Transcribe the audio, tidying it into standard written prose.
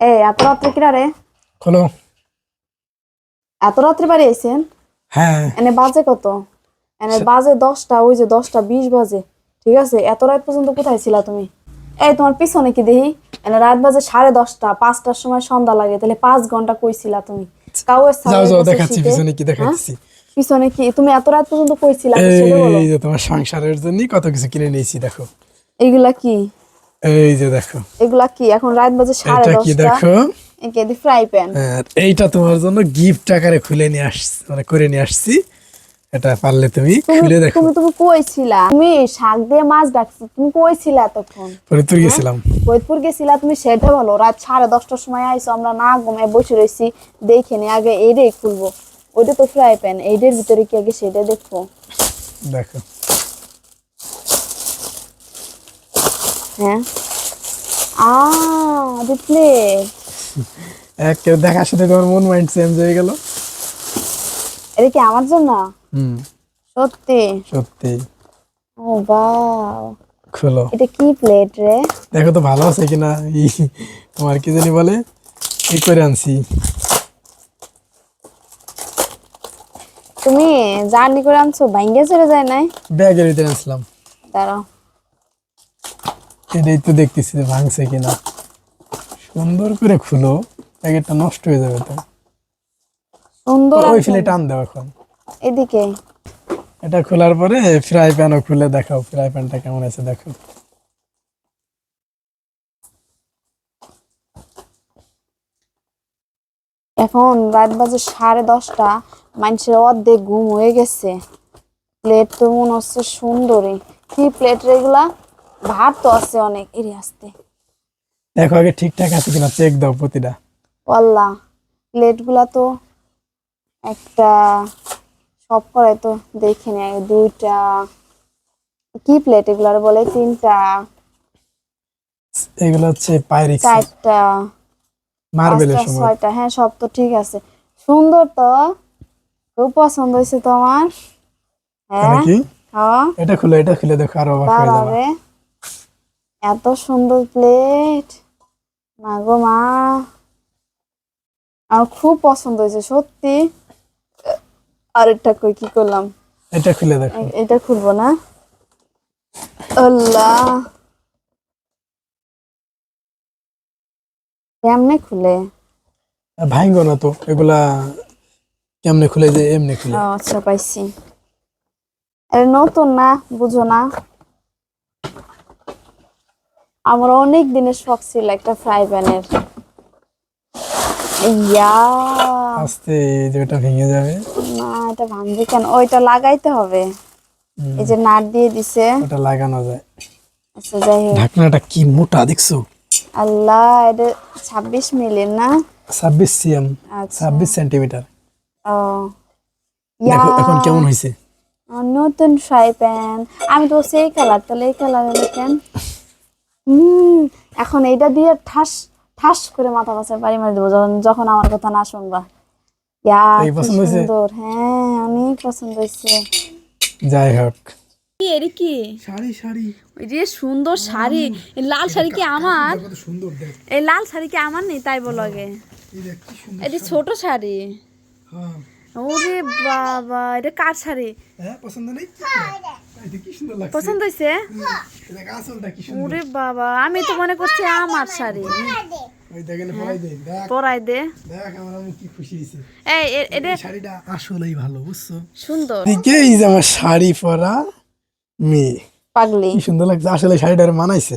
এত রাত্রে কিরা রে? খোলো। এত রাত্রে বাড়ি আইছেন? হ্যাঁ এনে বাজে কত? এনে বাজে 10টা, ওই যে 10টা 20 বাজে। ঠিক আছে, এত রাত পর্যন্ত কোথায় ছিলা তুমি? তোমার পিছনে কি দেখি? এনে রাত বাজে 10:30, 5টার সময় সন্ধ্যা লাগে, তাহলে 5 ঘন্টা কই ছিলা তুমি? কাউয়ের যাও ছাগলের যাও কাছে দেখাচ্ছি শীতে? পিছনে কি হ্যাঁ, দেখাচ্ছি। পিছনে কি তুমি এত রাত পর্যন্ত কই ছিলা আগে সেটা বলো। এই যে তোমার সংসারের জন্য কত কিছু কিনে নিয়েছি দেখো। এগুলা কি? এই যে দেখো। এগুলা কি? এখন রাত বাজে সাড়ে এটা কি দশটা দেখো। একে দি ফ্রাই প্যান। আর এইটা তোমার জন্য গিফট আকারে খুলে নিয়ে আসছি, মানে করে নিয়ে আসছি। এটা পারলে তুমি তুমি খুলে দেখো। তুমি তুমি কই ছিলা? তুমি শাক দিয়ে মাছ ডাকছি, তুমি কই ছিলা এতক্ষণ? ফরিদপুর হ্যাঁ, গেছিলাম। ফরিদপুর গেছিলা তুমি, সেটা বলো। রাত 10:30টার সময় আইছো, আমরা না ঘুমায় বসে রয়েছি। দেখে নি আগে এইটাই খুলবো। ওইটা তো ফ্রাই প্যান, এইটার ভিতরে কি আগে সেটা দেখবো। দেখো হ্যাঁ, প্লেট। এক কেউ দেখার সাথে তোমার মন মাইন্ড চেঞ্জ হয়ে গেল। এটা কি আমার জন্য? হুম, সত্যি? সত্যি। ও বাও, খোলো, এটা কি প্লেট রে? দেখো তো ভালো আছে কিনা। তোমার কি জানি বলে এই করে আনছি। তুমি জার্নি করে আনছো, ভাঙ্গে চলে যায় নাই? ব্যাগের ভিতরে আনছিলাম। দাঁড়াও, এটাই তো দেখতেছি যে ভাঙছে কিনা। সুন্দর করে খুলো, প্যাকেটটা নষ্ট হয়ে যাবে তো। সুন্দর ওই একদম। ফেলে টান দাও এখন। এদিকে এটা খোলার পরে ফ্রাই প্যানও খুলে দেখাও, ফ্রাই প্যানটা কেমন আছে দেখো। এখন রাত বাজে 10:30, মানুষের অর্ধেক ঘুম হয়ে গেছে। প্লেট তো মনে হচ্ছে সুন্দরী। কি প্লেট রেগুলা? ভাত তো আছে অনেক। এরি আসতে দেখো আগে ঠিকঠাক আছে কিনা চেক দাও প্রতিটা। পাল্লা। প্লেট গুলা তো একটা, সব করে তো দেখে নি আগে। দুইটা কি প্লেট এগুলার বলে? তিনটা, এগুলো হচ্ছে পাইরিক্স চারটা, মার্বেলের পাঁচটা, সময়। ছয়টা। হ্যাঁ, সব তো ঠিক আছে। সুন্দর তো, খুব পছন্দ হয়েছে তোমার। তাই হ্যাঁ, নাকি? হ্যাঁ। এটা খুলে দেখো, আরো অবাক হয়ে দাঁড়া যাবা। রে, এত সুন্দর প্লেট! মা গো মা, আমার খুব পছন্দ হয়েছে সত্যি। আরেকটা কই কি করলাম? এটা খুলে দেখো। এটা খুলবো না? আল্লাহ, কেমনে খুলে? ভাঙবো না তো এগুলা। কেমনে খুলে যে এমনি খুলে। আচ্ছা, পাইছি। এটা নতুন না, বুঝো না? আমার অনেক দিনের শখ ছিল একটা ফ্রাই প্যানের। ইয়া, আস্তে, এই যে ওটা ভেঙে যাবে। না, এটা ভাঙবে কেন? ওইটা লাগাইতে হবে। হুম, এই যে নাট দিয়ে দিছে। ওটা লাগানো যায়। আচ্ছা, যাই হোক। ঢাকনাটা কি মোটা দেখছো। আল্লাহ, এটা 26 মিলি না? 26 cm, আচ্ছা। 26 সেন্টিমিটার। ও, ইয়া, দেখো এখন কেমন হয়েছে। নতুন ফ্রাই প্যান। আমি তো সেই কালার, তাহলে এই কালার হলো কেন? হম, এখন এইটা দিয়ে ঠাস ঠাস করে মাথা পাশে বাড়ি মারি দেবো, যখন যখন আমার কথা না শুনবা। ইয়া, এই কি পছন্দ হয়েছে। সুন্দর! হ্যাঁ, অনেক পছন্দ হয়েছে। যাই হোক। এর কি? শাড়ি শাড়ি। ওই যে সুন্দর শাড়ি, এই লাল শাড়ি কি আমার? কত সুন্দর দেখ। এই লাল শাড়ি কি আমার নেই তাই বলো আগে? এই দেখ কি সুন্দর। এটা ছোট শাড়ি। হ্যাঁ। ওরে বাবা, এটা কার শাড়ি? হ্যাঁ, পছন্দ নেই। এটা কি সুন্দর লাগছে। পছন্দ হয়েছে? দেখ আসলটা কি সুন্দর। ওরে বাবা, আমি তো মনে করছি আমার শাড়ি। ওই দেখেন পরাই দে, দেখ পরাই দে। দেখ আমার আমি কি খুশি হইছে। এটা এই শাড়িটা আসলেই ভালো, বুঝছো। সুন্দর। এদিকে এই যে আমার শাড়ি পরা মেয়ে, পাগলি। কি সুন্দর লাগছে আসলে শাড়িটার মানাইছে।